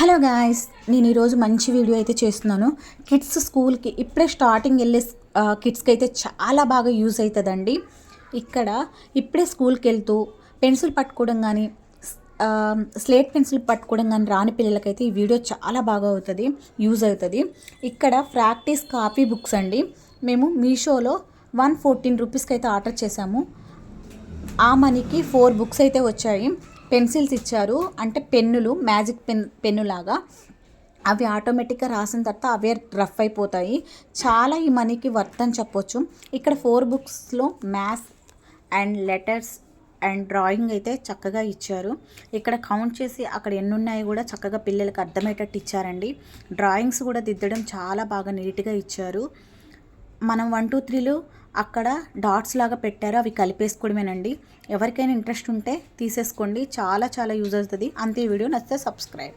Hello guys, నేను ఈరోజు మంచి వీడియో అయితే చేస్తున్నాను. కిడ్స్ స్కూల్కి ఇప్పుడే స్టార్టింగ్ వెళ్ళే కిడ్స్కి అయితే చాలా బాగా యూజ్ అవుతుందండి. ఇక్కడ ఇప్పుడే స్కూల్కి వెళ్తూ పెన్సిల్ పట్టుకోవడం కానీ స్లేట్ పెన్సిల్ పట్టుకోవడం కానీ రాని పిల్లలకైతే ఈ వీడియో చాలా బాగా యూజ్ అవుతుంది. ఇక్కడ ప్రాక్టీస్ కాపీ బుక్స్ అండి. మేము మీషోలో 114 రూపీస్కి అయితే ఆర్డర్ చేసాము. ఆ మనీకి 4 బుక్స్ అయితే వచ్చాయి. పెన్సిల్స్ ఇచ్చారు, అంటే పెన్నులు, మ్యాజిక్ పెన్ను లాగా. అవి ఆటోమేటిక్గా రాసిన తర్వాత అవే రఫ్ అయిపోతాయి. చాలా ఈ మనీకి వర్త్ అని చెప్పొచ్చు. ఇక్కడ 4 బుక్స్లో maths and letters and drawing అయితే చక్కగా ఇచ్చారు. ఇక్కడ కౌంట్ చేసి అక్కడ ఎన్ని ఉన్నాయో కూడా చక్కగా పిల్లలకు అర్థమయ్యేటట్టు ఇచ్చారండి. డ్రాయింగ్స్ కూడా దిద్దడం చాలా బాగా నీట్గా ఇచ్చారు. మనం 1 2 3లు అక్కడ డాట్స్ లాగా పెట్టారు, అవి కలిపేసుకోవడమేనండి. ఎవరికైనా ఇంట్రెస్ట్ ఉంటే తీసేసుకోండి, చాలా యూజ్ అవుతుంది. అంతే. వీడియో నచ్చితే సబ్స్క్రైబ్.